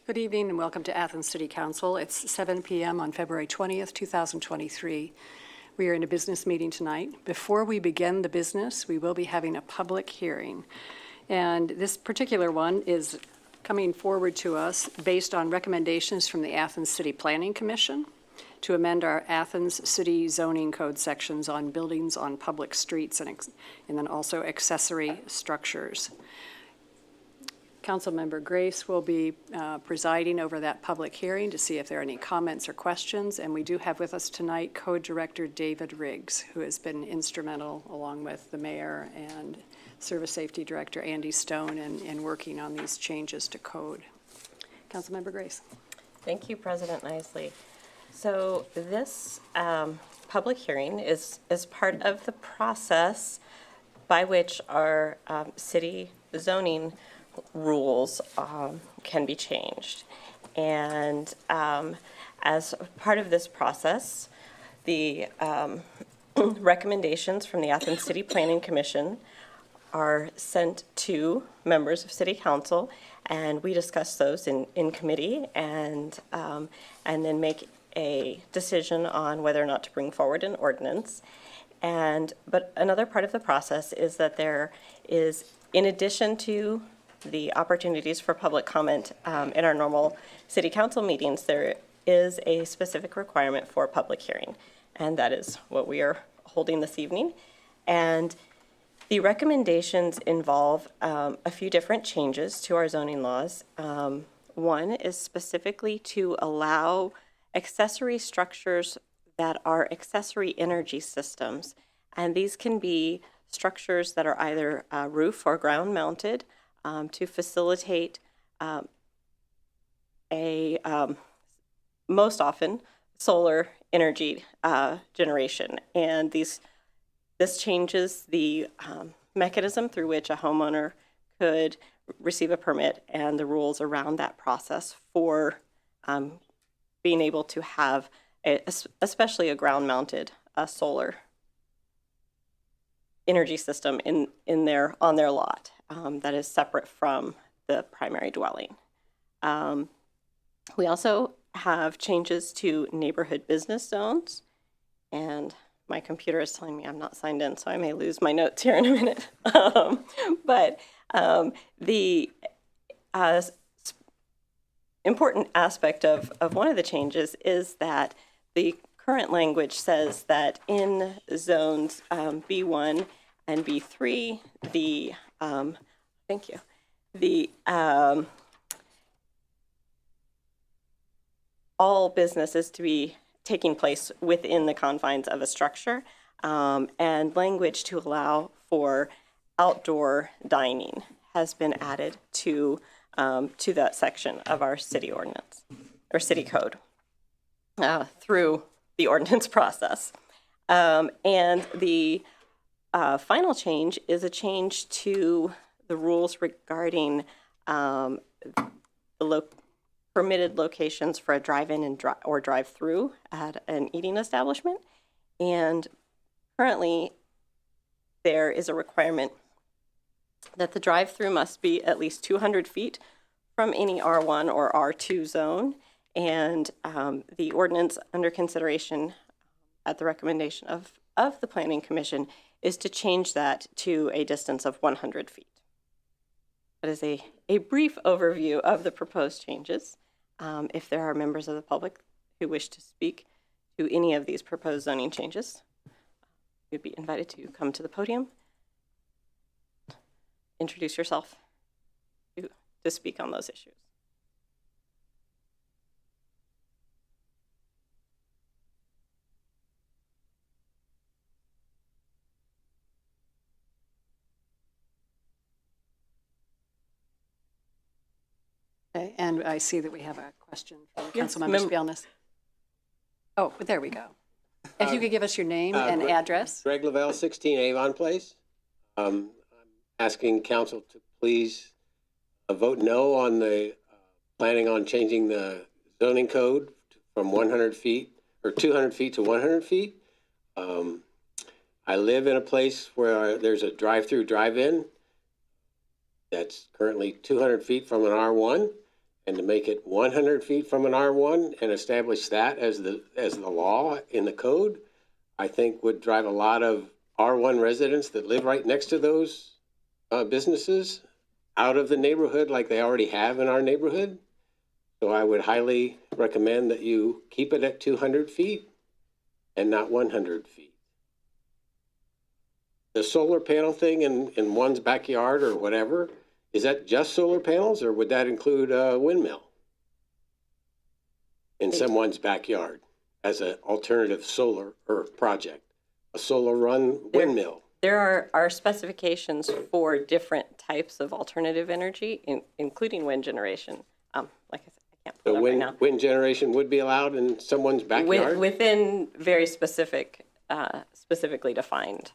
Good evening and welcome to Athens City Council. It's 7 p.m. on February 20th, 2023. We are in a business meeting tonight. Before we begin the business, we will be having a public hearing. And this particular one is coming forward to us based on recommendations from the Athens City Planning Commission to amend our Athens City Zoning Code sections on buildings on public streets and then also accessory structures. Councilmember Grace will be presiding over that public hearing to see if there are any comments or questions. And we do have with us tonight Code Director David Riggs, who has been instrumental along with the mayor and Service Safety Director Andy Stone in working on these changes to code. Councilmember Grace. Thank you, President Nisley. So this public hearing is part of the process by which our city zoning rules can be changed. And as part of this process, the recommendations from the Athens City Planning Commission are sent to members of City Council, and we discuss those in committee and then make a decision on whether or not to bring forward an ordinance. But another part of the process is that there is, in addition to the opportunities for public comment in our normal City Council meetings, there is a specific requirement for public hearing, and that is what we are holding this evening. And the recommendations involve a few different changes to our zoning laws. One is specifically to allow accessory structures that are accessory energy systems, and these can be structures that are either roof or ground mounted to facilitate most often solar energy generation. And this changes the mechanism through which a homeowner could receive a permit and the rules around that process for being able to have especially a ground-mounted solar energy system on their lot that is separate from the primary dwelling. We also have changes to neighborhood business zones, and my computer is telling me I'm not signed in, so I may lose my notes here in a minute. But the important aspect of one of the changes is that the current language says that in zones B1 and B3, all business is to be taking place within the confines of a structure, and language to allow for outdoor dining has been added to that section of our city ordinance or city code through the ordinance process. And the final change is a change to the rules regarding the permitted locations for a drive-in or drive-through at an eating establishment. And currently, there is a requirement that the drive-through must be at least 200 feet from any R1 or R2 zone. And the ordinance under consideration at the recommendation of the Planning Commission is to change that to a distance of 100 feet. That is a brief overview of the proposed changes. If there are members of the public who wish to speak to any of these proposed zoning changes, you'd be invited to come to the podium, introduce yourself to speak on those issues. Okay, and I see that we have a question from Councilmember Spielness. Oh, there we go. If you could give us your name and address. Greg Lavelle, 16 Avon Place. I'm asking council to please vote no on the planning on changing the zoning code from 100 feet or 200 feet to 100 feet. I live in a place where there's a drive-through drive-in that's currently 200 feet from an R1, and to make it 100 feet from an R1 and establish that as the law in the code, I think would drive a lot of R1 residents that live right next to those businesses out of the neighborhood like they already have in our neighborhood. So I would highly recommend that you keep it at 200 feet and not 100 feet. The solar panel thing in one's backyard or whatever, is that just solar panels, or would that include a windmill in someone's backyard as an alternative solar or project? A solar run windmill? There are specifications for different types of alternative energy, including wind generation. Like I said, I can't pull it up right now. Wind generation would be allowed in someone's backyard? Within very specifically defined.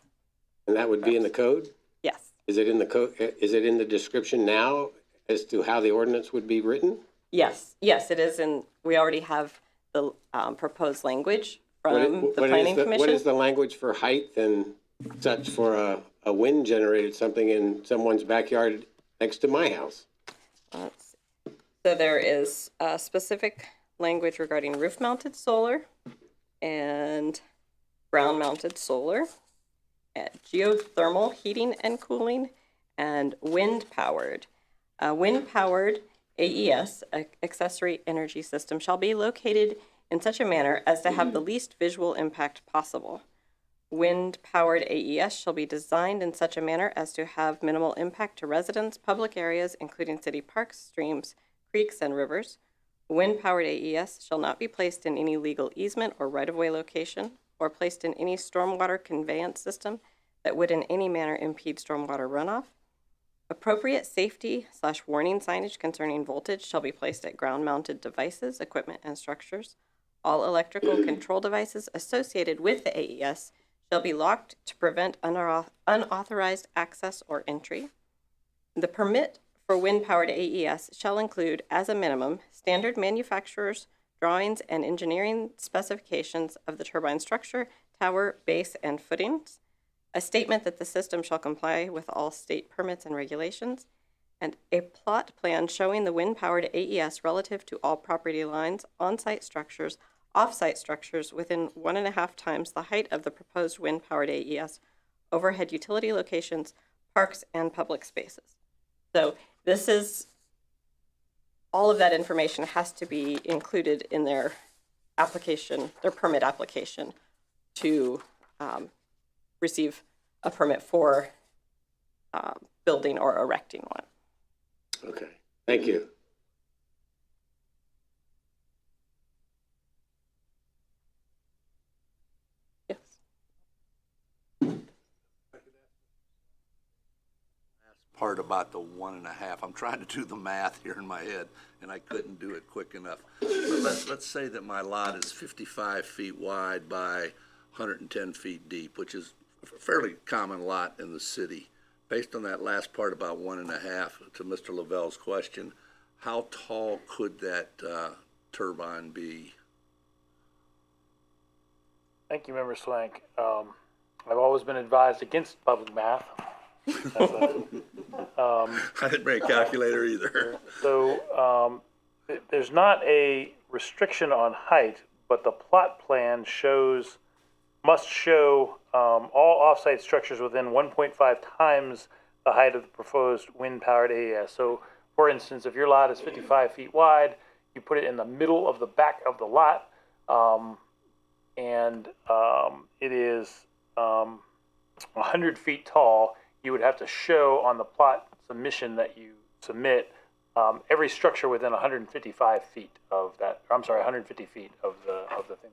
And that would be in the code? Yes. Is it in the code? Is it in the description now as to how the ordinance would be written? Yes, it is, and we already have the proposed language from the Planning Commission. What is the language for height and such for a wind generated something in someone's backyard next to my house? Let's see. So there is specific language regarding roof-mounted solar and ground-mounted solar, geothermal heating and cooling, and wind-powered. Wind-powered AES, accessory energy system, shall be located in such a manner as to have the least visual impact possible. Wind-powered AES shall be designed in such a manner as to have minimal impact to residents, public areas, including city parks, streams, creeks, and rivers. Wind-powered AES shall not be placed in any legal easement or right-of-way location, or placed in any stormwater conveyance system that would in any manner impede stormwater runoff. Appropriate safety/warning signage concerning voltage shall be placed at ground-mounted devices, equipment, and structures. All electrical control devices associated with the AES shall be locked to prevent unauthorized access or entry. The permit for wind-powered AES shall include, as a minimum, standard manufacturer's drawings and engineering specifications of the turbine structure, tower, base, and footings, a statement that the system shall comply with all state permits and regulations, and a plot plan showing the wind-powered AES relative to all property lines, on-site structures, off-site structures within 1.5 times the height of the proposed wind-powered AES, overhead utility locations, parks, and public spaces. So this is, all of that information has to be included in their application, their permit application to receive a permit for building or erecting one. Okay, thank you. Yes. Part about the 1.5. I'm trying to do the math here in my head, and I couldn't do it quick enough. But let's say that my lot is 55 feet wide by 110 feet deep, which is a fairly common lot in the city. Based on that last part about 1.5, to Mr. Lavelle's question, how tall could that turbine be? Thank you, Member Swank. I've always been advised against public math. I didn't bring a calculator either. So there's not a restriction on height, but the plot plan must show all off-site structures within 1.5 times the height of the proposed wind-powered AES. So, for instance, if your lot is 55 feet wide, you put it in the middle of the back of the lot, and it is 100 feet tall. You would have to show on the plot submission that you submit every structure within 155 feet of that. I'm sorry, 150 feet of the thing.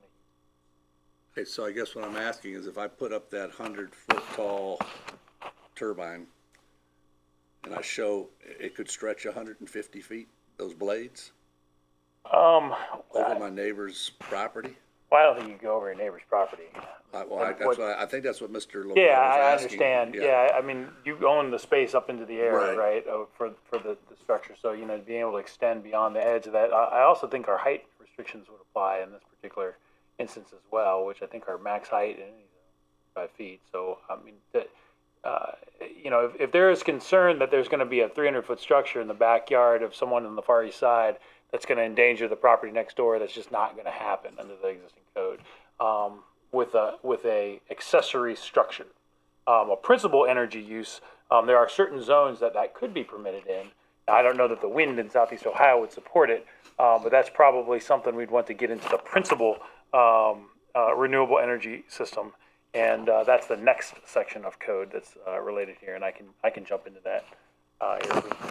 Okay, so I guess what I'm asking is if I put up that 100-foot tall turbine and I show it could stretch 150 feet, those blades, over my neighbor's property? Well, I don't think you can go over your neighbor's property. I think that's what Mr. Lavelle was asking. Yeah, I understand. Yeah, I mean, you own the space up into the air, right, for the structure. So, being able to extend beyond the edge of that. I also think our height restrictions would apply in this particular instance as well, which I think our max height is 5 feet. So, I mean, you know, if there is concern that there's going to be a 300-foot structure in the backyard of someone on the Far East Side that's going to endanger the property next door, that's just not going to happen under the existing code. With a accessory structure, a principal energy use, there are certain zones that could be permitted in. Now, I don't know that the wind in Southeast Ohio would support it, but that's probably something we'd want to get into the principal renewable energy system. And that's the next section of code that's related here, and I can jump into that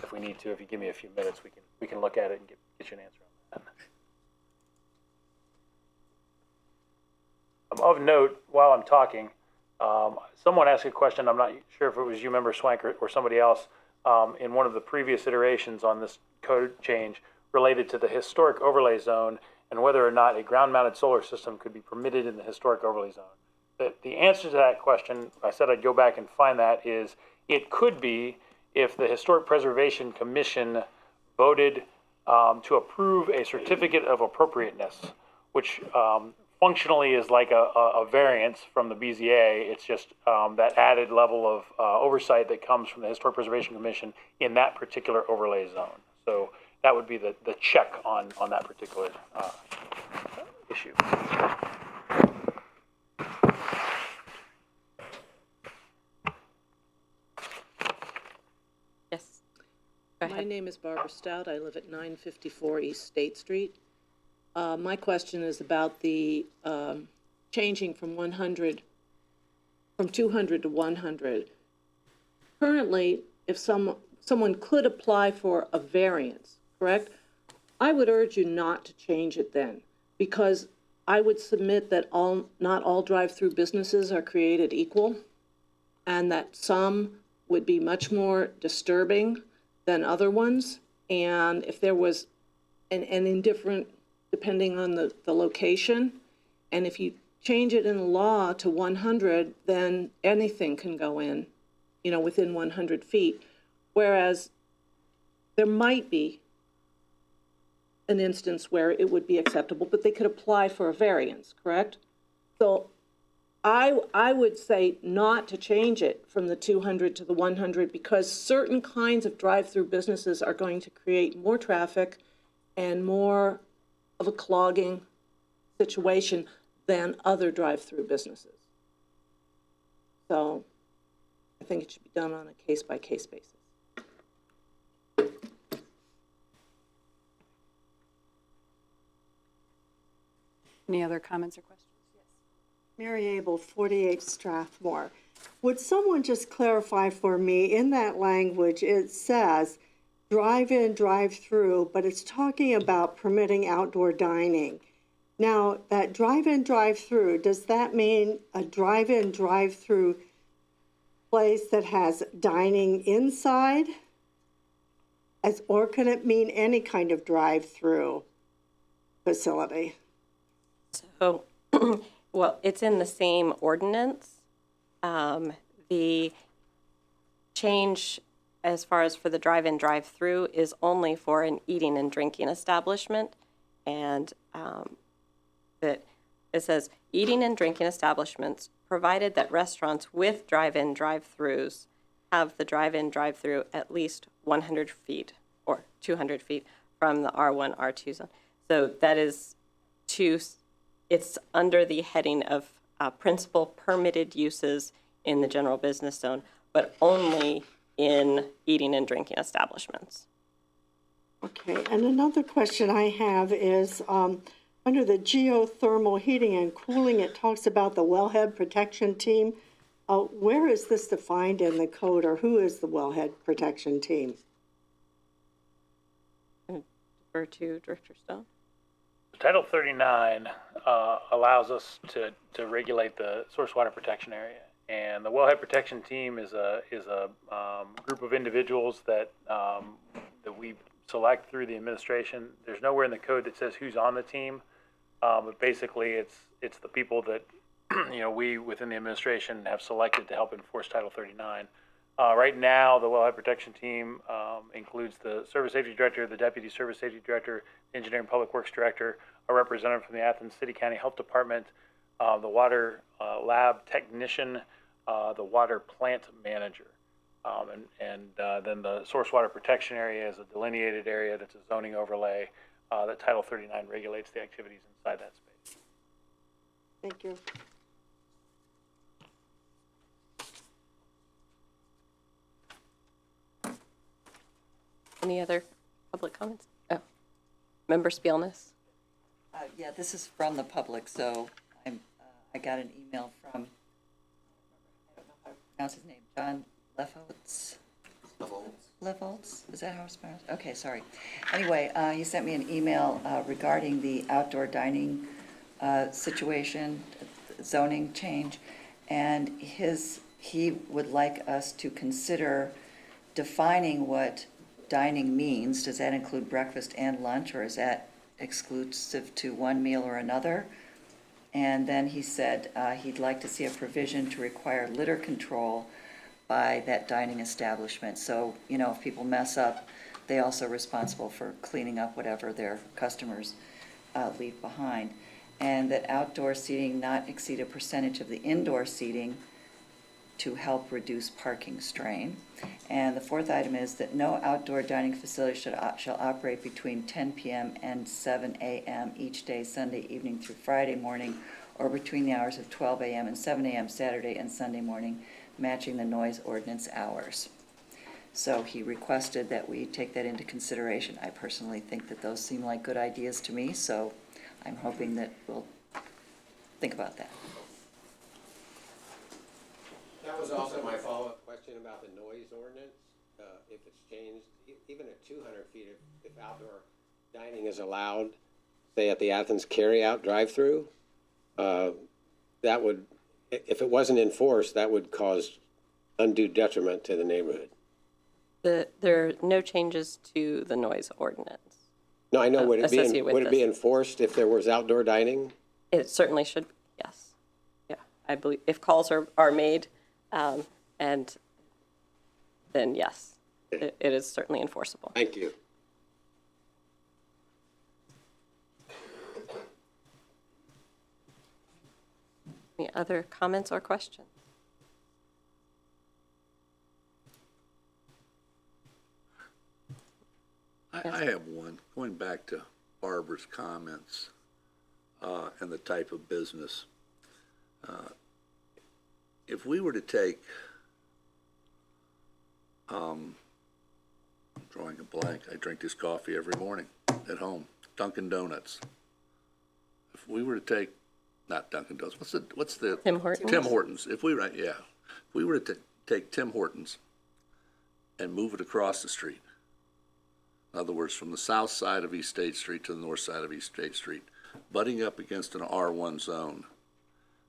if we need to. If you give me a few minutes, we can look at it and get you an answer on that. Of note, while I'm talking, someone asked a question. I'm not sure if it was you, Member Swank, or somebody else in one of the previous iterations on this code change related to the historic overlay zone and whether or not a ground-mounted solar system could be permitted in the historic overlay zone. The answer to that question, I said I'd go back and find that, is it could be if the Historic Preservation Commission voted to approve a certificate of appropriateness, which functionally is like a variance from the BZA. It's just that added level of oversight that comes from the Historic Preservation Commission in that particular overlay zone. So that would be the check on that particular issue. Yes. Go My ahead. name is Barbara Stout. I live at 954 East State Street. My question is about the changing from 200 to 100. Currently, if someone could apply for a variance, correct? I would urge you not to change it then, because I would submit that not all drive-through businesses are created equal, and that some would be much more disturbing than other ones. And if there was an indifferent, depending on the location, and if you change it in the law to 100, then anything can go in, you know, within 100 feet. Whereas there might be an instance where it would be acceptable, but they could apply for a variance, correct? So I would say not to change it from the 200 to the 100, because certain kinds of drive-through businesses are going to create more traffic and more of a clogging situation than other drive-through businesses. So I think it should be done on a case-by-case basis. Any other comments or questions? Mary Abel, 48 Strathmore. Would someone just clarify for me, in that language, it says drive-in, drive-through, but it's talking about permitting outdoor dining. Now, that drive-in, drive-through, does that mean a drive-in, drive-through place that has dining inside? Or can it mean any kind of drive-through facility? So, well, it's in the same ordinance. The change as far as for the drive-in, drive-through is only for an eating and drinking establishment. And that it says eating and drinking establishments, provided that restaurants with drive-in, drive-throughs have the drive-in, drive-through at least 100 feet or 200 feet from the R1, R2 zone. So that is it's under the heading of principal permitted uses in the general business zone, but only in eating and drinking establishments. Okay, and another question I have is, under the geothermal heating and cooling, it talks about the wellhead protection team. Where is this defined in the code, or who is the wellhead protection team? Defer to Director Stone. Title 39 allows us to regulate the source water protection area, and the wellhead protection team is a group of individuals that we select through the administration. There's nowhere in the code that says who's on the team, but basically it's the people that we within the administration have selected to help enforce Title 39. Right now, the wellhead protection team includes the service safety director, the deputy service safety director, engineering public works director, a representative from the Athens City County Health Department, the water lab technician, the water plant manager. Then the source water protection area is a delineated area that's a zoning overlay that Title 39 regulates the activities inside that space. Thank you. Any other public comments? Oh, Member Spielness? Yeah, this is from the public, so I got an email from, I don't know how to pronounce his name, John Leffoltz? Leffoltz, is that how it's pronounced? Okay, sorry. Anyway, he sent me an email regarding the outdoor dining situation, zoning change, and he would like us to consider defining what dining means. Does that include breakfast and lunch, or is that exclusive to one meal or another? And then he said he'd like to see a provision to require litter control by that dining establishment. So, you know, if people mess up, they also are responsible for cleaning up whatever their customers leave behind. And that outdoor seating not exceed a percentage of the indoor seating to help reduce parking strain. And the fourth item is that no outdoor dining facility shall operate between 10 p.m. and 7 a.m. each day, Sunday evening through Friday morning, or between the hours of 12 a.m. and 7 a.m. Saturday and Sunday morning, matching the noise ordinance hours. So he requested that we take that into consideration. I personally think that those seem like good ideas to me, so I'm hoping that we'll think about that. That was also my follow-up question about the noise ordinance. If it's changed, even at 200 feet, if outdoor dining is allowed, say at the Athens carry-out drive-through, that would, if it wasn't enforced, that would cause undue detriment to the neighborhood. There are no changes to the noise ordinance. No, I know. Would it associated with would it be this. enforced if there was outdoor dining? It certainly should, yes. Yeah, I believe if calls are made, and then yes, it is certainly enforceable. Thank you. Any other comments or questions? I have one, going back to Barbara's comments and the type of business. If we were to take, I'm drawing a blank, I drink this coffee every morning at home, Dunkin' Donuts. If we were to take, not Dunkin' Donuts, what's the? Tim Hortons? Tim Hortons, if we were to take Tim Hortons and move it across the street, in other words, from the south side of East State Street to the north side of East State Street, butting up against an R1 zone,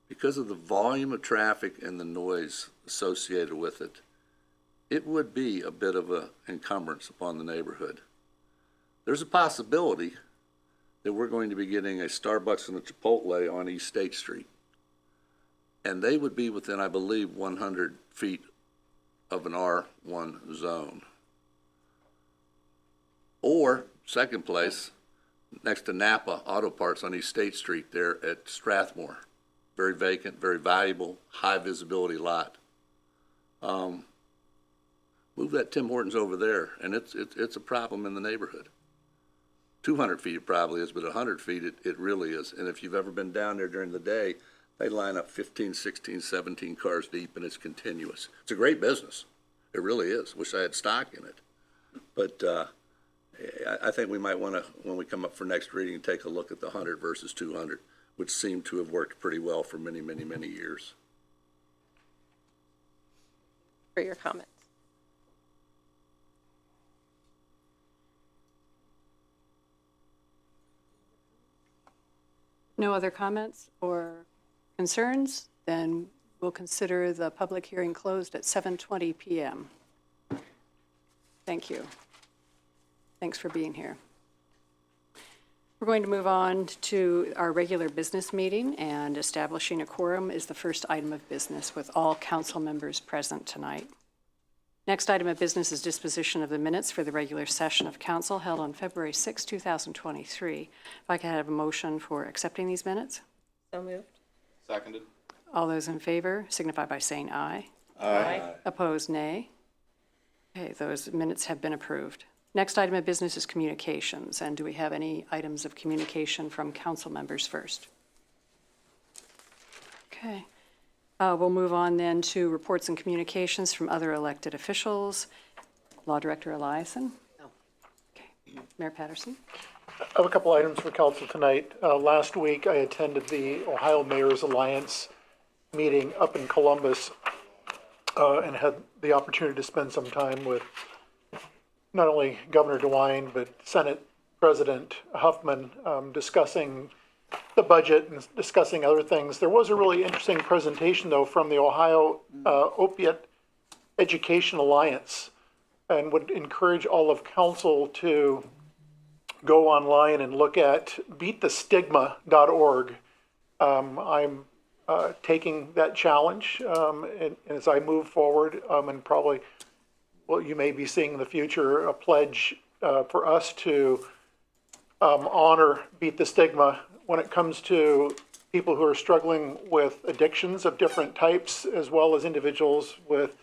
because of the volume of traffic and the noise associated with it, it would be a bit of an encumbrance upon the neighborhood. There's a possibility that we're going to be getting a Starbucks and a Chipotle on East State Street. And they would be within, I believe, 100 feet of an R1 zone. Or, second place, next to Napa Auto Parts on East State Street there at Strathmore. Very vacant, very valuable, high visibility lot. Move that Tim Hortons over there, and it's a problem in the neighborhood. 200 feet it probably is, but 100 feet it really is. And if you've ever been down there during the day, they line up 15, 16, 17 cars deep, and it's continuous. It's a great business. It really is. Wish I had stock in it. But I think we might want to, when we come up for next reading, take a look at the 100 versus 200, which seem to have worked pretty well for many, many, many years. For your comments. No other comments or concerns? Then we'll consider the public hearing closed at 7:20 p.m. Thank you. Thanks for being here. We're going to move on to our regular business meeting, and establishing a quorum is the first item of business with all council members present tonight. Next item of business is disposition of the minutes for the regular session of council held on February 6, 2023. If I could have a motion for accepting these minutes? So moved. Seconded. All those in favor signify by saying aye. Aye. Opposed, nay. Okay, those minutes have been approved. Next item of business is communications, and do we have any items of communication from council members first? Okay. We'll move on then to reports and communications from other elected officials. Law Director Eliason? No. Okay. Mayor Patterson? I have a couple items for council tonight. Last week, I attended the Ohio Mayor's Alliance meeting up in Columbus and had the opportunity to spend some time with not only Governor DeWine, but Senate President Huffman, discussing the budget and discussing other things. There was a really interesting presentation, though, from the Ohio Opiate Education Alliance, and would encourage all of council to go online and look at beatthestigma.org. I'm taking that challenge and as I move forward, and probably, well, you may be seeing in the future a pledge for us to honor Beat the Stigma when it comes to people who are struggling with addictions of different types, as well as individuals with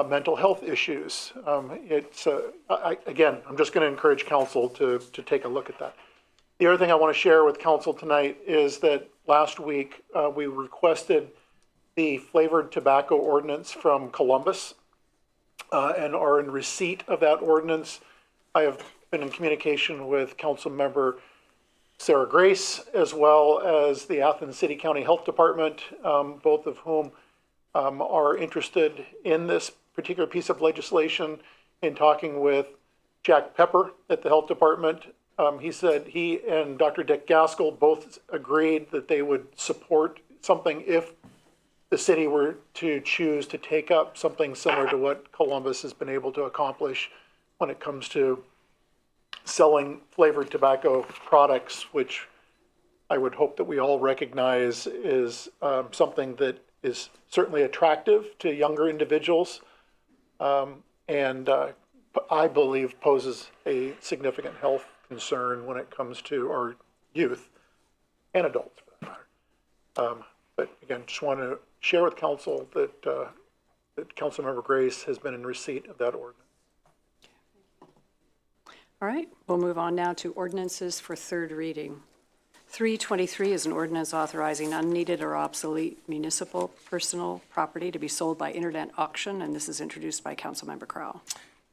mental health issues. Again, I'm just going to encourage council to take a look at that. The other thing I want to share with council tonight is that last week we requested the flavored tobacco ordinance from Columbus and are in receipt of that ordinance. I have been in communication with council member Sarah Grace, as well as the Athens City County Health Department, both of whom are interested in this particular piece of legislation. In talking with Jack Pepper at the Health Department, he said he and Dr. Dick Gaskell both agreed that they would support something if the city were to choose to take up something similar to what Columbus has been able to accomplish when it comes to selling flavored tobacco products, which I would hope that we all recognize is something that is certainly attractive to younger individuals, and I believe poses a significant health concern when it comes to our youth and adults, for that matter. But again, just want to share with council that that Councilmember Grace has been in receipt of that ordinance. All right, we'll move on now to ordinances for third reading. 323 is an ordinance authorizing unneeded or obsolete municipal personal property to be sold by internet auction, and this is introduced by Councilmember Crowell.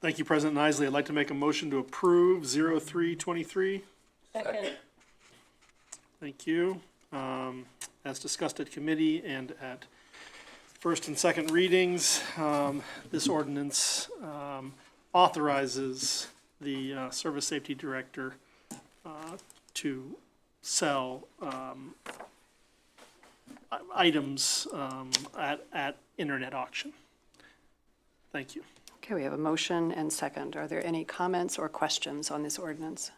Thank you, President Isley. I'd like to make a motion to approve 0323. Second. Thank you. As discussed at committee and at first and second readings, this ordinance authorizes the Service Safety Director to sell items at internet auction. Thank you. Okay, we have a motion and second. Are there any comments or questions on this ordinance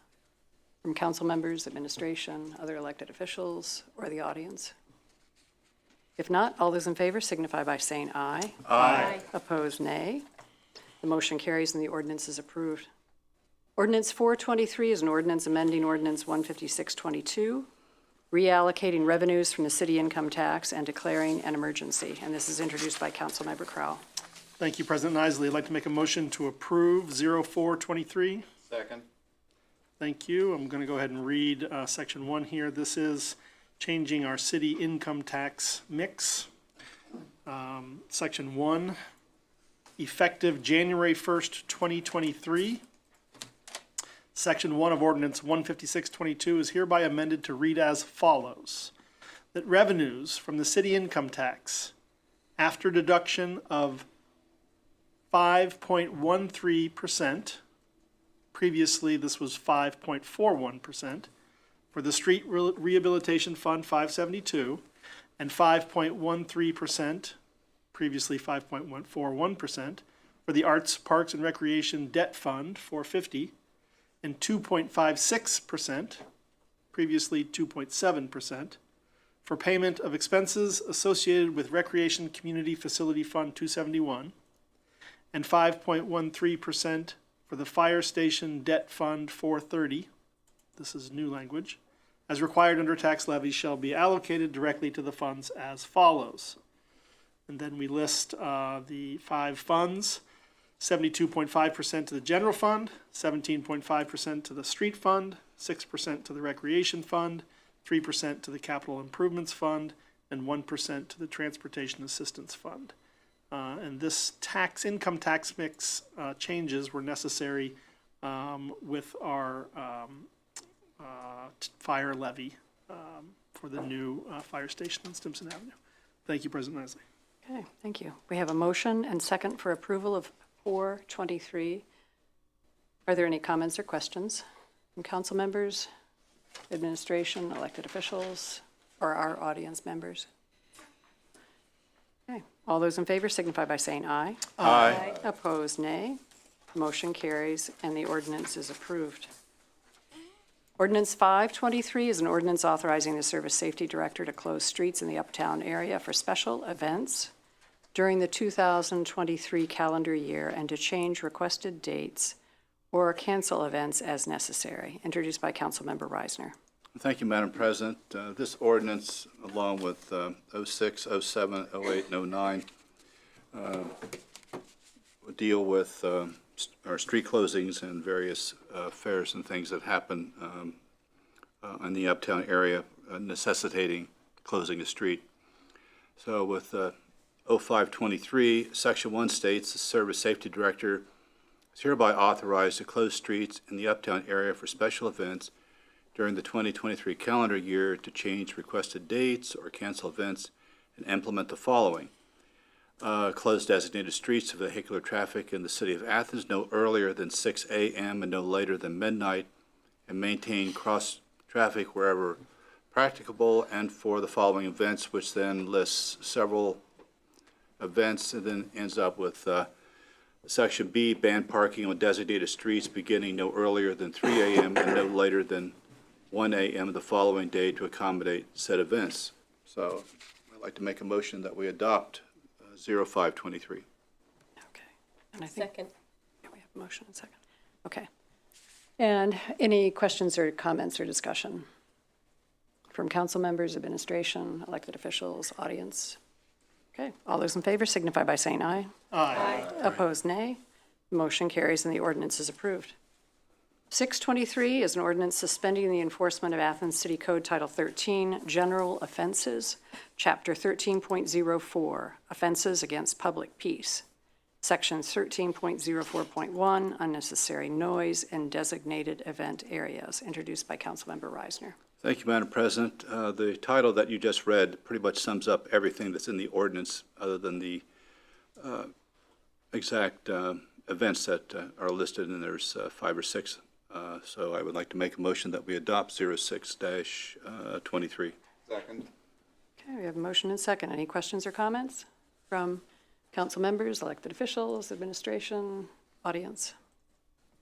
from council members, administration, other elected officials, or the audience? If not, all those in favor signify by saying aye. Aye. Opposed, nay. The motion carries and the ordinance is approved. Ordinance 423 is an ordinance amending Ordinance 15622, reallocating revenues from the city income tax and declaring an emergency. And this is introduced by Councilmember Crowell. Thank you, President Isley. I'd like to make a motion to approve 0423. Second. Thank you. I'm going to go ahead and read section 1 here. This is changing our city income tax mix. Section 1, effective January 1st, 2023. Section 1 of Ordinance 15622 is hereby amended to read as follows. That revenues from the city income tax, after deduction of 5.13%, previously this was 5.41%, for the Street Rehabilitation Fund 572, and 5.13%, previously 5.41%, for the Arts, Parks, and Recreation Debt Fund 450, and 2.56%, previously 2.7%, for payment of expenses associated with Recreation Community Facility Fund 271, and 5.13% for the Fire Station Debt Fund 430, this is new language, as required under tax levies shall be allocated directly to the funds as follows. And then we list the 5 funds: 72.5% to the general fund, 17.5% to the street fund, 6% to the recreation fund, 3% to the capital improvements fund, and 1% to the transportation assistance fund. And this income tax mix changes were necessary with our fire levy for the new fire station on Stimson Avenue. Thank you, President Isley. Okay, thank you. We have a motion and second for approval of 423. Are there any comments or questions from council members, administration, elected officials, or our audience members? Okay, all those in favor signify by saying aye. Aye. Opposed, nay. Motion carries and the ordinance is approved. Ordinance 523 is an ordinance authorizing the Service Safety Director to close streets in the Uptown area for special events during the 2023 calendar year and to change requested dates or cancel events as necessary. Introduced by Councilmember Reisner. Thank you, Madam President. This ordinance, along with 06, 07, 08, and 09, will deal with our street closings and various fairs and things that happen in the Uptown area necessitating closing a street. So with 0523, Section 1 states the Service Safety Director is hereby authorized to close streets in the Uptown area for special events during the 2023 calendar year to change requested dates or cancel events and implement the following. Close designated streets of vehicular traffic in the city of Athens no earlier than 6 a.m. and no later than midnight, and maintain cross traffic wherever practicable, and for the following events, which then lists several events and then ends up with Section B, ban parking on designated streets beginning no earlier than 3 a.m. and no later than 1 a.m. the following day to accommodate said events. So I'd like to make a motion that we adopt 0523. Okay. And I think Second. yeah, we have a motion and second. Okay. And any questions or comments or discussion from council members, administration, elected officials, audience? Okay. All those in favor signify by saying aye. Aye. Opposed, nay. Motion carries and the ordinance is approved. 623 is an ordinance suspending the enforcement of Athens City Code Title 13, General Offenses, Chapter 13.04, Offenses Against Public Peace, Section 13.04.1, Unnecessary Noise in Designated Event Areas, introduced by Councilmember Reisner. Thank you, Madam President. The title that you just read pretty much sums up everything that's in the ordinance other than the exact events that are listed, and there's 5 or 6. So I would like to make a motion that we adopt 06-23. Second. Okay, we have a motion and second. Any questions or comments from council members, elected officials, administration, audience?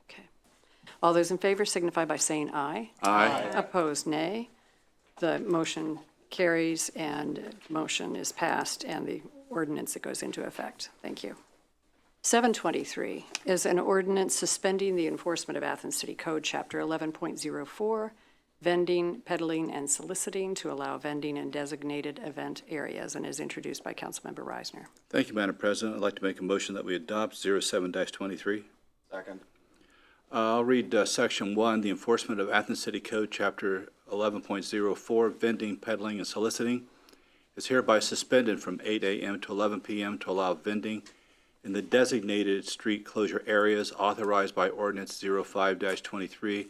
Okay. All those in favor signify by saying aye. Aye. Opposed, nay. The motion carries and motion is passed and the ordinance that goes into effect. Thank you. 723 is an ordinance suspending the enforcement of Athens City Code, Chapter 11.04, vending, peddling, and soliciting to allow vending in designated event areas, and is introduced by Councilmember Reisner. Thank you, Madam President. I'd like to make a motion that we adopt 07-23. Second. I'll read Section 1, the enforcement of Athens City Code, Chapter 11.04, vending, peddling, and soliciting is hereby suspended from 8 a.m. to 11 p.m. to allow vending in the designated street closure areas authorized by Ordinance 05-23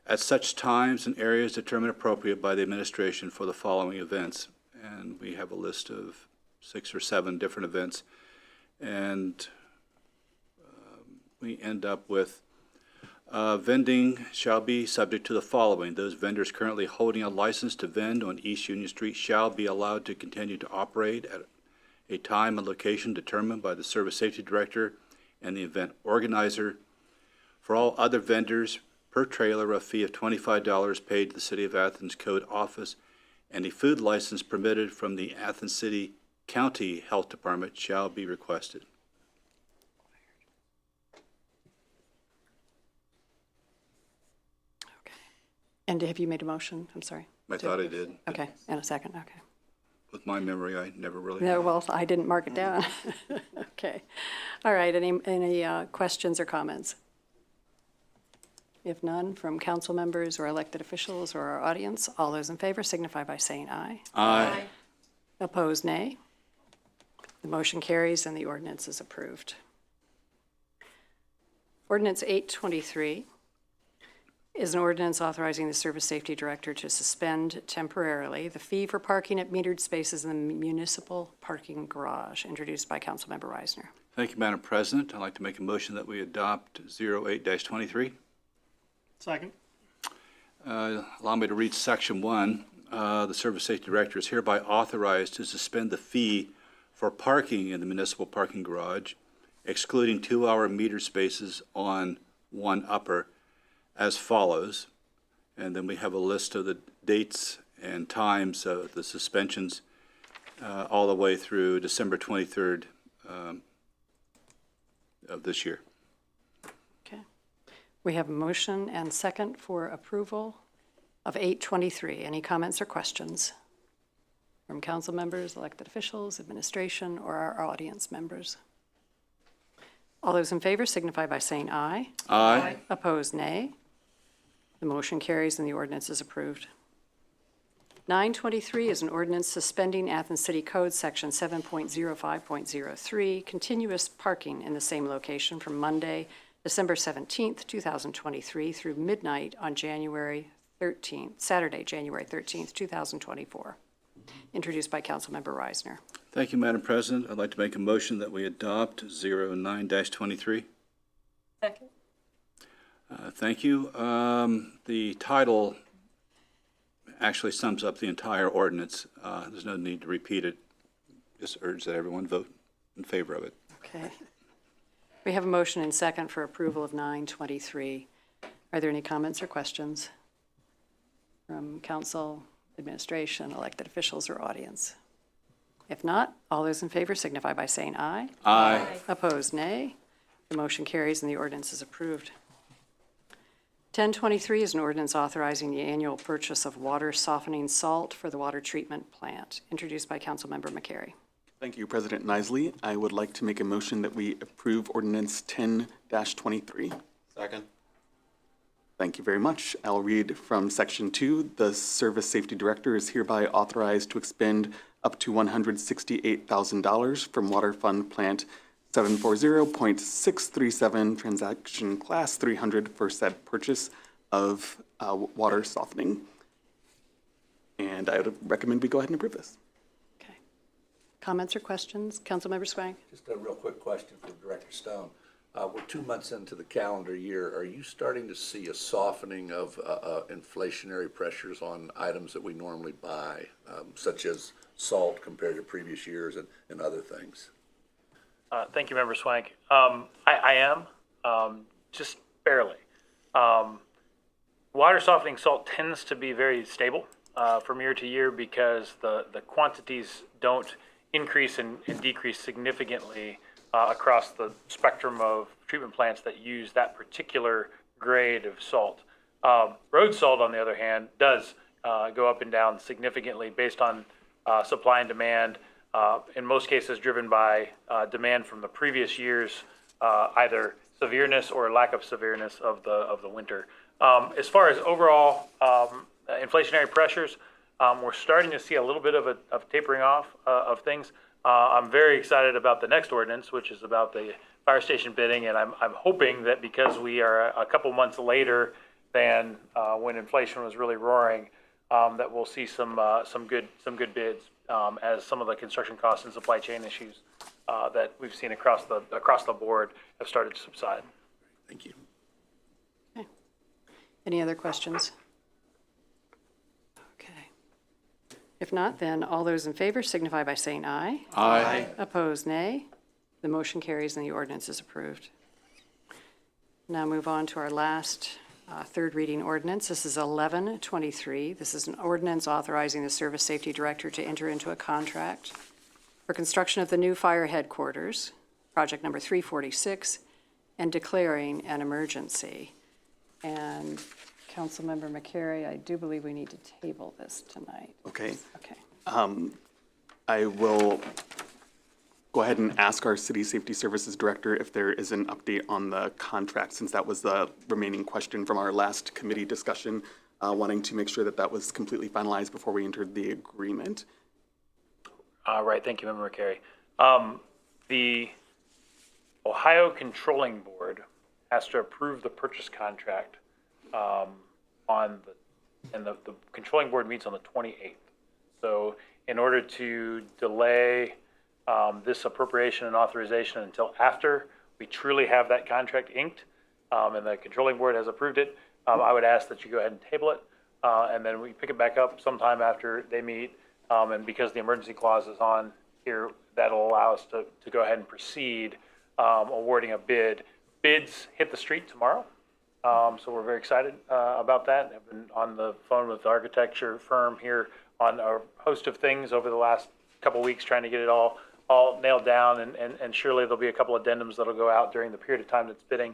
at such times and areas determined appropriate by the administration for the following events. And we have a list of 6 or 7 different events. And we end up with vending shall be subject to the following. Those vendors currently holding a license to vend on East Union Street shall be allowed to continue to operate at a time and location determined by the Service Safety Director and the event organizer. For all other vendors, per trailer, a fee of $25 paid to the City of Athens Code Office, and a food license permitted from the Athens City County Health Department shall be requested. And have you made a motion? I'm sorry. I thought I did. Okay, and a second, okay. With my memory, I never really. No, well, I didn't mark it down. Okay. All right, any questions or comments? If none, from council members or elected officials or our audience, all those in favor signify by saying aye. Aye. Opposed, nay. The motion carries and the ordinance is approved. Ordinance 823 is an ordinance authorizing the Service Safety Director to suspend temporarily the fee for parking at metered spaces in the municipal parking garage, introduced by Councilmember Reisner. Thank you, Madam President. I'd like to make a motion that we adopt 08-23. Second. Allow me to read Section 1. The Service Safety Director is hereby authorized to suspend the fee for parking in the municipal parking garage, excluding 2-hour meter spaces on 1 upper, as follows. And then we have a list of the dates and times of the suspensions all the way through December 23rd of this year. Okay. We have a motion and second for approval of 823. Any comments or questions from council members, elected officials, administration, or our audience members? All those in favor signify by saying aye. Aye. Opposed, nay. The motion carries and the ordinance is approved. 923 is an ordinance suspending Athens City Code Section 7.05.03, continuous parking in the same location from Monday, December 17th, 2023 through midnight on Saturday, January 13th, 2024. Introduced by Councilmember Reisner. Thank you, Madam President. I'd like to make a motion that we adopt 09-23. Second. Thank you. The title actually sums up the entire ordinance. There's no need to repeat it. Just urge that everyone vote in favor of it. Okay. We have a motion and second for approval of 923. Are there any comments or questions from council, administration, elected officials, or audience? If not, all those in favor signify by saying aye. Aye. Opposed, nay. The motion carries and the ordinance is approved. 1023 is an ordinance authorizing the annual purchase of water softening salt for the water treatment plant, introduced by Councilmember McCary. Thank you, President Nisley. I would like to make a motion that we approve Ordinance 10-23. Second. Thank you very much. I'll read from Section 2. The Service Safety Director is hereby authorized to expend up to $168,000 from Water Fund Plant 740.637 Transaction Class 300 for said purchase of water softening. And I would recommend we go ahead and approve this. Okay. Comments or questions? Councilmember Swank? Just a real quick question for Director Stone. We're 2 months into the calendar year. Are you starting to see a softening of inflationary pressures on items that we normally buy, such as salt compared to previous years and other things? Thank you, Member Swank. I am, just barely. Water softening salt tends to be very stable from year to year because the quantities don't increase and decrease significantly across the spectrum of treatment plants that use that particular grade of salt. Road salt, on the other hand, does go up and down significantly based on supply and demand, in most cases driven by demand from the previous year's either severeness or lack of severeness of the winter. As far as overall inflationary pressures, we're starting to see a little bit of tapering off of things. I'm very excited about the next ordinance, which is about the fire station bidding, and I'm hoping that because we are a couple months later than when inflation was really roaring, that we'll see some good bids as some of the construction costs and supply chain issues that we've seen across the board have started to subside. Thank you. Okay. Any other questions? Okay. If not, then all those in favor signify by saying aye. Aye. Opposed, nay. The motion carries and the ordinance is approved. Now move on to our last third reading ordinance. This is 1123. This is an ordinance authorizing the Service Safety Director to enter into a contract for construction of the new fire headquarters, project number 346, and declaring an emergency. And Councilmember McCary, I do believe we need to table this tonight. Okay. Okay. I will go ahead and ask our City Safety Services Director if there is an update on the contract, since that was the remaining question from our last committee discussion, wanting to make sure that that was completely finalized before we entered the agreement. Right, thank you, Member McCary. The Ohio Controlling Board has to approve the purchase contract and the Controlling Board meets on the 28th. So in order to delay this appropriation and authorization until after we truly have that contract inked, and the Controlling Board has approved it, I would ask that you go ahead and table it, and then we pick it back up sometime after they meet. And because the emergency clause is on here, that'll allow us to go ahead and proceed awarding a bid. Bids hit the street tomorrow, so we're very excited about that. I've been on the phone with the architecture firm here on a host of things over the last couple of weeks, trying to get it all nailed down, and surely there'll be a couple addendums that'll go out during the period of time that's bidding,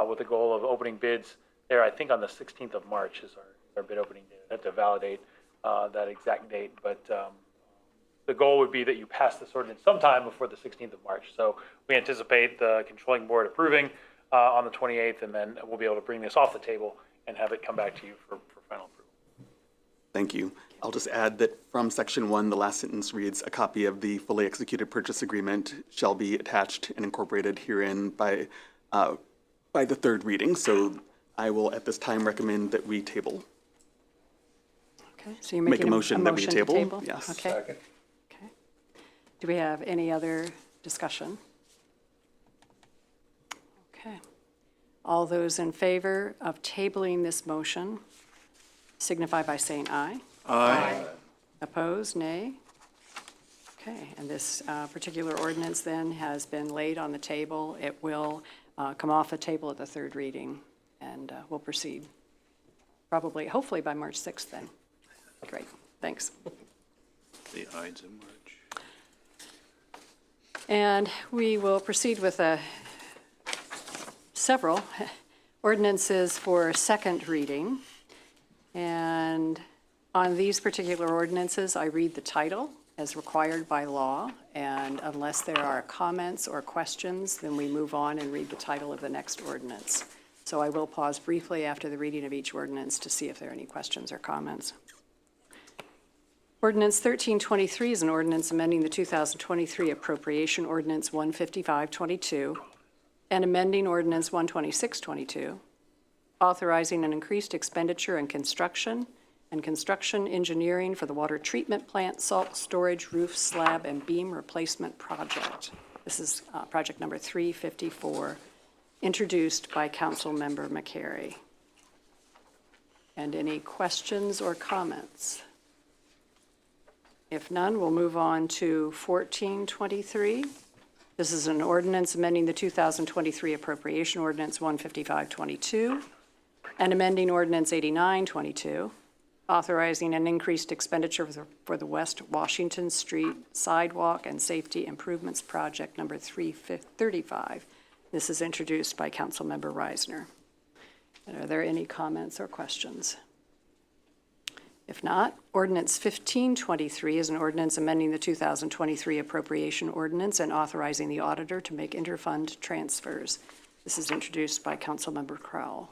with the goal of opening bids there. I think on the 16th of March is our bid opening date. I have to validate that exact date, but the goal would be that you pass this ordinance sometime before the 16th of March. So we anticipate the Controlling Board approving on the 28th, and then we'll be able to bring this off the table and have it come back to you for final approval. Thank you. I'll just add that from section 1, the last sentence reads, "A copy of the fully executed purchase agreement shall be attached and incorporated herein by the third reading." So I will at this time recommend that we table. Okay, so you're Make making a motion that we to table? Yes. Okay. Okay. Do we have any other discussion? Okay. All those in favor of tabling this motion signify by saying aye. Aye. Opposed, nay? Okay, and this particular ordinance then has been laid on the table. It will come off the table at the third reading, and we'll proceed probably, hopefully by March 6th then. Great, thanks. The Ides of March. And we will proceed with several ordinances for second reading. And on these particular ordinances, I read the title as required by law. And unless there are comments or questions, then we move on and read the title of the next ordinance. So I will pause briefly after the reading of each ordinance to see if there are any questions or comments. Ordinance 1323 is an ordinance amending the 2023 Appropriation Ordinance 15522 and amending Ordinance 12622, authorizing an increased expenditure in construction and construction engineering for the water treatment plant, salt storage, roof slab, and beam replacement project. This is project number 354, introduced by Councilmember McCary. And any questions or comments? If none, we'll move on to 1423. This is an ordinance amending the 2023 Appropriation Ordinance 15522 and amending Ordinance 8922, authorizing an increased expenditure for the West Washington Street Sidewalk and Safety Improvements Project number 335. This is introduced by Councilmember Reisner. And are there any comments or questions? If not, Ordinance 1523 is an ordinance amending the 2023 Appropriation Ordinance and authorizing the auditor to make interfund transfers. This is introduced by Councilmember Crowell.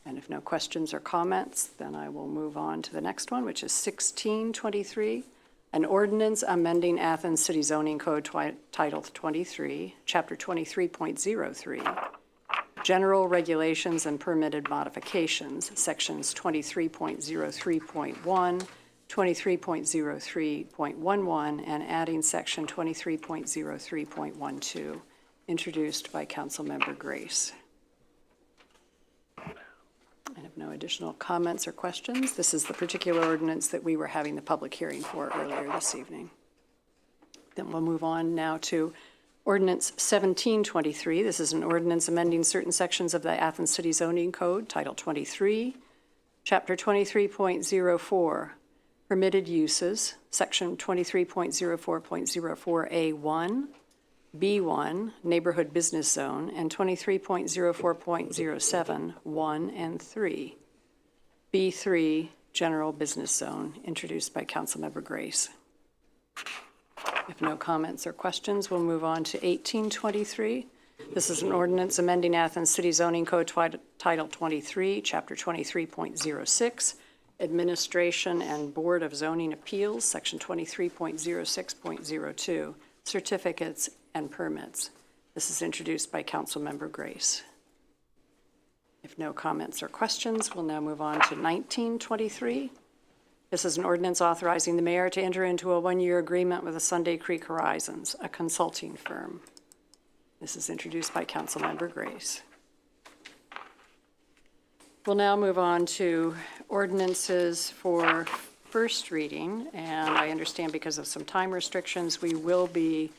And if no questions or comments, then I will move on to the next one, which is 1623, an ordinance amending Athens City Zoning Code Title 23, Chapter 23.03, General Regulations and Permitted Modifications, Sections 23.03.1, 23.03.11, and adding Section 23.03.12, introduced by Councilmember Grace. And if no additional comments or questions, this is the particular ordinance that we were having the public hearing for earlier this evening. Then we'll move on now to Ordinance 1723. This is an ordinance amending certain sections of the Athens City Zoning Code, Title 23, Chapter 23.04, Permitted Uses, Section 23.04.04A1, B1, Neighborhood Business Zone, and 23.04.07, 1 and 3. B3, General Business Zone, introduced by Councilmember Grace. If no comments or questions, we'll move on to 1823. This is an ordinance amending Athens City Zoning Code Title 23, Chapter 23.06, Administration and Board of Zoning Appeals, Section 23.06.02, Certificates and Permits. This is introduced by Councilmember Grace. If no comments or questions, we'll now move on to 1923. This is an ordinance authorizing the mayor to enter into a one-year agreement with the Sunday Creek Horizons, a consulting firm. This is introduced by Councilmember Grace. We'll now move on to ordinances for first reading, and I understand because of some time restrictions, we will be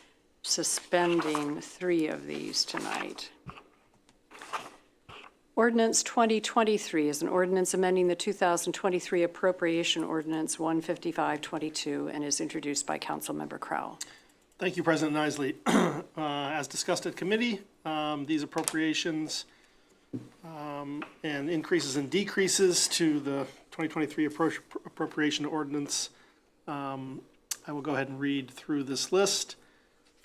suspending 3 of these tonight. Ordinance 2023 is an ordinance amending the 2023 appropriation ordinance 15522 and is introduced by Councilmember Crowell. Thank you, President Isley. As discussed at committee, these appropriations and increases and decreases to the 2023 appropriation ordinance, I will go ahead and read through this list.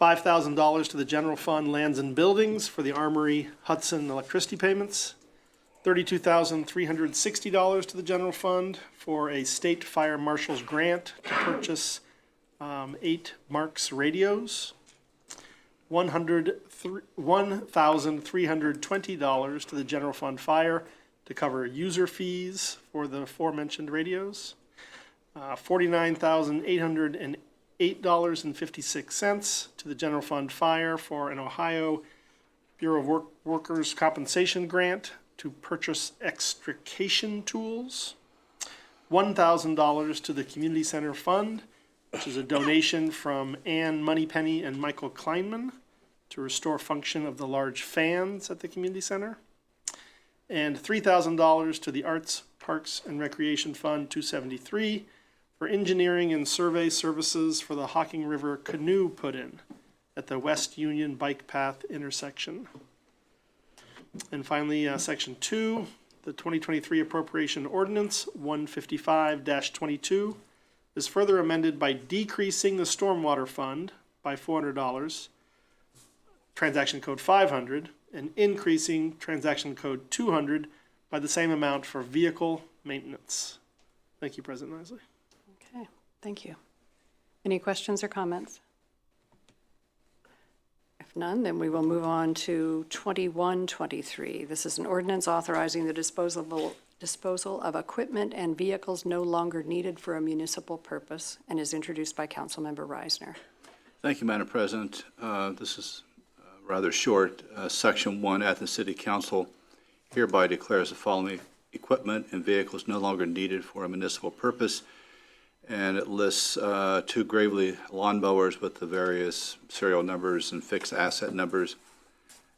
$5,000 to the general fund lands and buildings for the Armory Hudson electricity payments. $32,360 to the general fund for a state fire marshal's grant to purchase 8 Marks radios. $1,320 to the general fund fire to cover user fees for the aforementioned radios. $49,808.56 to the general fund fire for an Ohio Bureau of Workers' Compensation grant to purchase extrication tools. $1,000 to the community center fund, which is a donation from Ann Moneypenny and Michael Kleinman to restore function of the large fans at the community center. And $3,000 to the Arts, Parks, and Recreation Fund 273 for engineering and survey services for the Hocking River canoe put-in at the West Union Bike Path intersection. And finally, Section 2, the 2023 Appropriation Ordinance 155-22 is further amended by decreasing the Stormwater Fund by $400, Transaction Code 500, and increasing Transaction Code 200 by the same amount for vehicle maintenance. Thank you, President Isley. Okay, thank you. Any questions or comments? If none, then we will move on to 2123. This is an ordinance authorizing the disposal of equipment and vehicles no longer needed for a municipal purpose and is introduced by Councilmember Reisner. Thank you, Madam President. This is rather short. Section 1, Athens City Council hereby declares the following equipment and vehicles no longer needed for a municipal purpose. And it lists 2 Gravely lawnmowers with the various serial numbers and fixed asset numbers.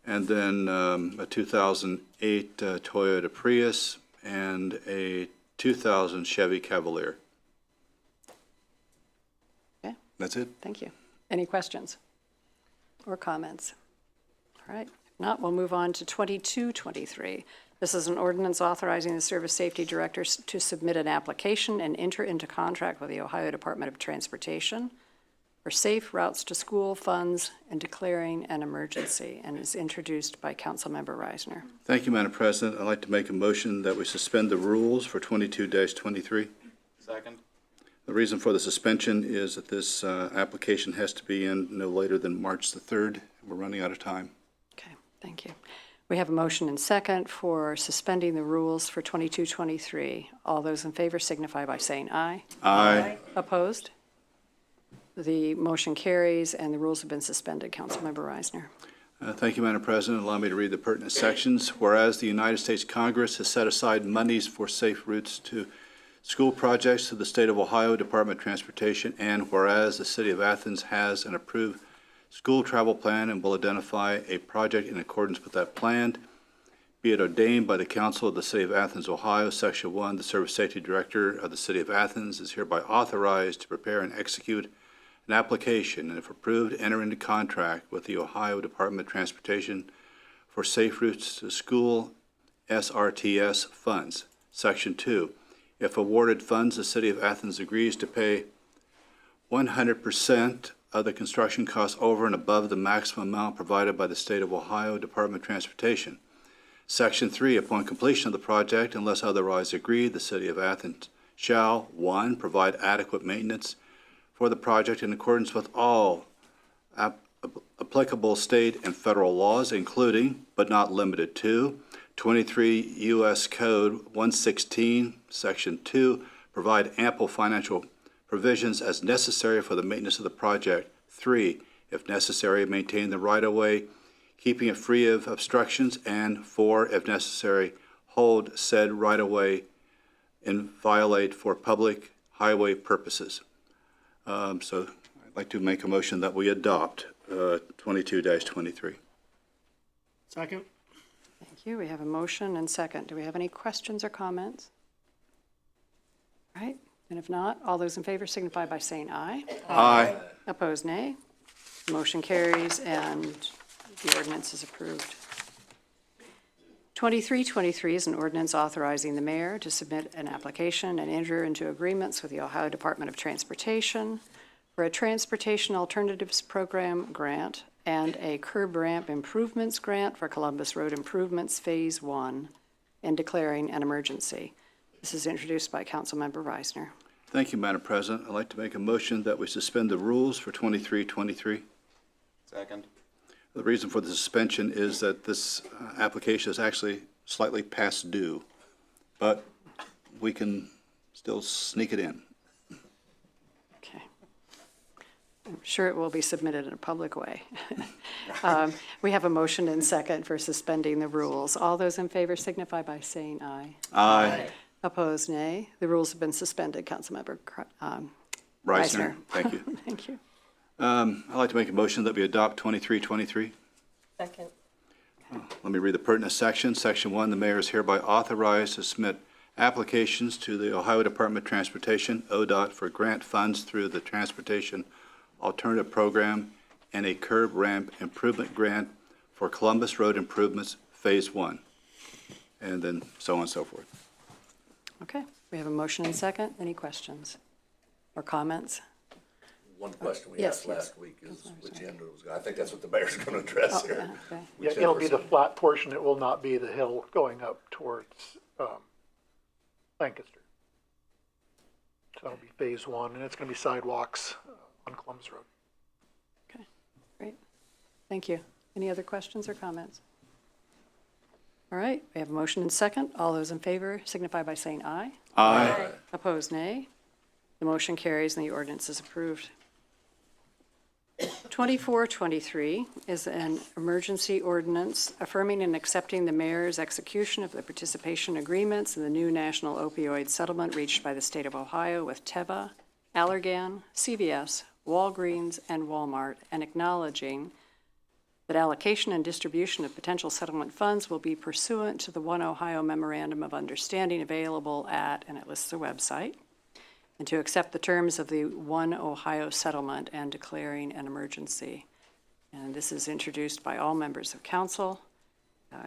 And then a 2008 Toyota Prius and a 2000 Chevy Cavalier. Okay. That's it. Thank you. Any questions or comments? All right. If not, we'll move on to 2223. This is an ordinance authorizing the Service Safety Director to submit an application and enter into contract with the Ohio Department of Transportation for safe routes to school funds and declaring an emergency, and is introduced by Councilmember Reisner. Thank you, Madam President. I'd like to make a motion that we suspend the rules for 22-23. Second. The reason for the suspension is that this application has to be in no later than March the 3rd. We're running out of time. Okay, thank you. We have a motion and second for suspending the rules for 2223. All those in favor signify by saying aye. Aye. Opposed? The motion carries and the rules have been suspended. Councilmember Reisner. Thank you, Madam President. Allow me to read the pertinent sections. Whereas the United States Congress has set aside monies for safe routes to school projects to the State of Ohio Department of Transportation, and whereas the City of Athens has an approved school travel plan and will identify a project in accordance with that plan, be it ordained by the Council of the City of Athens, Ohio, Section 1, the Service Safety Director of the City of Athens is hereby authorized to prepare and execute an application, and if approved, enter into contract with the Ohio Department of Transportation for Safe Routes to School SRTS funds. Section 2, if awarded funds, the City of Athens agrees to pay 100% of the construction costs over and above the maximum amount provided by the State of Ohio Department of Transportation. Section 3, upon completion of the project, unless otherwise agreed, the City of Athens shall, 1, provide adequate maintenance for the project in accordance with all applicable state and federal laws, including, but not limited to, 23 U.S. Code 116, Section 2, provide ample financial provisions as necessary for the maintenance of the project. 3, if necessary, maintain the right-of-way, keeping it free of obstructions. And 4, if necessary, hold said right-of-way inviolate for public highway purposes. So I'd like to make a motion that we adopt 22-23. Second? Thank you. We have a motion and second. Do we have any questions or comments? All right, and if not, all those in favor signify by saying aye. Aye. Opposed, nay. Motion carries and the ordinance is approved. 2323 is an ordinance authorizing the mayor to submit an application and enter into agreements with the Ohio Department of Transportation for a Transportation Alternatives Program grant and a curb ramp improvements grant for Columbus Road Improvements Phase 1 and declaring an emergency. This is introduced by Councilmember Reisner. Thank you, Madam President. I'd like to make a motion that we suspend the rules for 2323. Second. The reason for the suspension is that this application is actually slightly past due, but we can still sneak it in. Okay. I'm sure it will be submitted in a public way. We have a motion and second for suspending the rules. All those in favor signify by saying aye. Aye. Opposed, nay. The rules have been suspended. Councilmember Reisner. Reisner. Thank you. Thank you. I'd like to make a motion that we adopt 2323. Second. Let me read the pertinent section. Section 1, the mayor is hereby authorized to submit applications to the Ohio Department of Transportation, ODOT, for grant funds through the Transportation Alternative Program and a curb ramp improvement grant for Columbus Road Improvements Phase 1, and then so on and so forth. Okay, we have a motion and second. Any questions or comments? One question we Yes, asked yes. last week is which end it was, I think that's what the mayor's gonna address here. Okay. Yeah, it'll be the flat portion. It will not be the hill going up towards Lancaster. So that'll be phase 1, and it's going to be sidewalks on Columbus Road. Okay, great. Thank you. Any other questions or comments? All right, we have a motion and second. All those in favor signify by saying aye. Aye. Opposed, nay. The motion carries and the ordinance is approved. 2423 is an emergency ordinance affirming and accepting the mayor's execution of the participation agreements in the new national opioid settlement reached by the state of Ohio with Teva, Allergan, CVS, Walgreens, and Walmart, and acknowledging that allocation and distribution of potential settlement funds will be pursuant to the One Ohio Memorandum of Understanding available at, and it lists the website, and to accept the terms of the One Ohio settlement and declaring an emergency. And this is introduced by all members of council.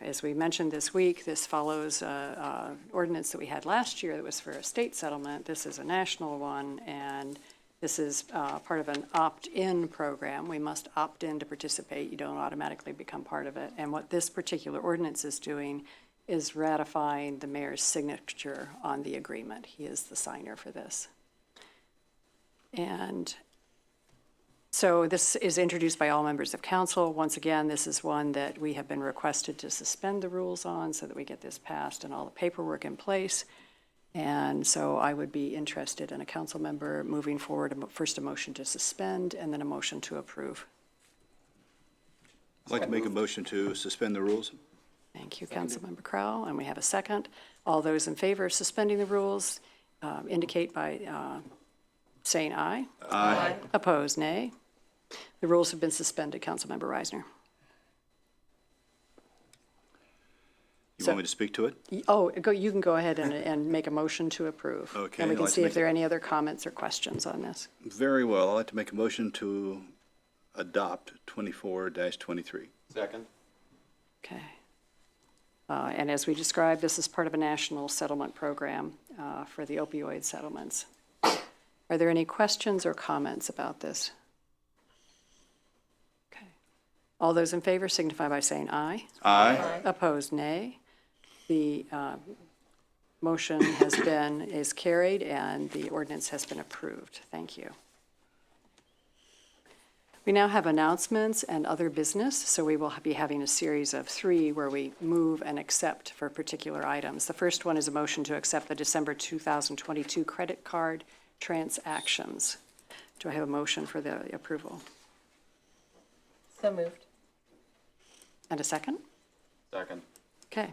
As we mentioned this week, this follows an ordinance that we had last year that was for a state settlement. This is a national one, and this is part of an opt-in program. We must opt in to participate. You don't automatically become part of it. And what this particular ordinance is doing is ratifying the mayor's signature on the agreement. He is the signer for this. And so this is introduced by all members of council. Once again, this is one that we have been requested to suspend the rules on so that we get this passed and all the paperwork in place. And so I would be interested in a council member moving forward, first a motion to suspend and then a motion to approve. I'd like to make a motion to suspend the rules. Thank you, Councilmember Crowell. And we have a second. All those in favor of suspending the rules indicate by saying aye. Aye. Opposed, nay. The rules have been suspended. Councilmember Reisner. You want me to speak to it? You can go ahead and make a motion to approve. Okay, And we I'd can like to see if make there are any other comments or questions on this. Very well. I'd like to make a motion to adopt 24-23. Second. Okay. And as we described, this is part of a national settlement program for the opioid settlements. Are there any questions or comments about this? Okay. All those in favor signify by saying aye. Aye. Opposed, nay. The motion is carried, and the ordinance has been approved. Thank you. We now have announcements and other business, so we will be having a series of 3 where we move and accept for particular items. The first one is a motion to accept the December 2022 credit card transactions. Do I have a motion for the approval? So moved. And a second? Second. Okay.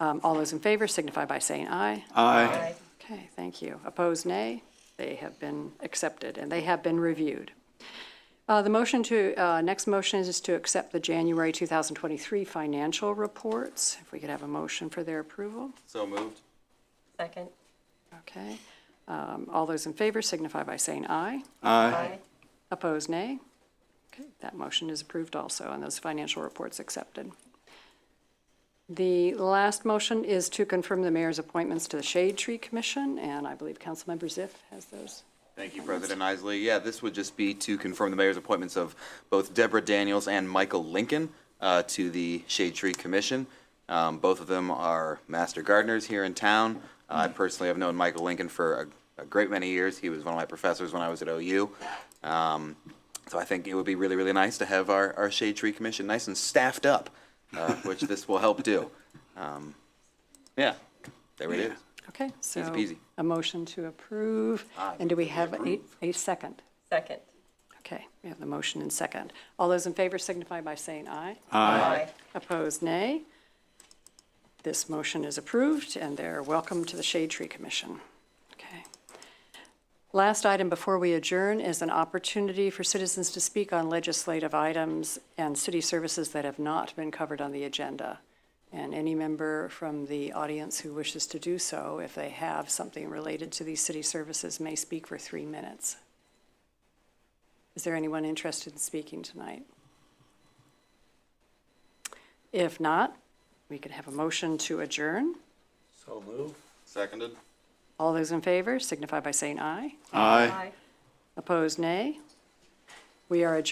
All those in favor signify by saying aye. Aye. Okay, thank you. Opposed, nay. They have been accepted, and they have been reviewed. Next motion is to accept the January 2023 financial reports. If we could have a motion for their approval. So moved. Second. Okay. All those in favor signify by saying aye. Aye. Opposed, nay. Okay, that motion is approved also, and those financial reports accepted. The last motion is to confirm the mayor's appointments to the Shade Tree Commission, and I believe Councilmember Ziff has those. Thank you, President Isley. Yeah, this would just be to confirm the mayor's appointments of both Deborah Daniels and Michael Lincoln to the Shade Tree Commission. Both of them are master gardeners here in town. I personally have known Michael Lincoln for a great many years. He was one of my professors when I was at OU. So I think it would be really, really nice to have our Shade Tree Commission nice and staffed up, which this will help do. Yeah, there it is. Okay, so peasy. a motion to approve. And do we have a second? Second. Okay, we have the motion and second. All those in favor signify by saying aye. Aye. Opposed, nay. This motion is approved, and they're welcome to the Shade Tree Commission. Okay. Last item before we adjourn is an opportunity for citizens to speak on legislative items and city services that have not been covered on the agenda. And any member from the audience who wishes to do so, if they have something related to these city services, may speak for 3 minutes. Is there anyone interested in speaking tonight? If not, we could have a motion to adjourn. So moved. Seconded. All those in favor signify by saying aye. Aye. Opposed, nay. We are adjourned.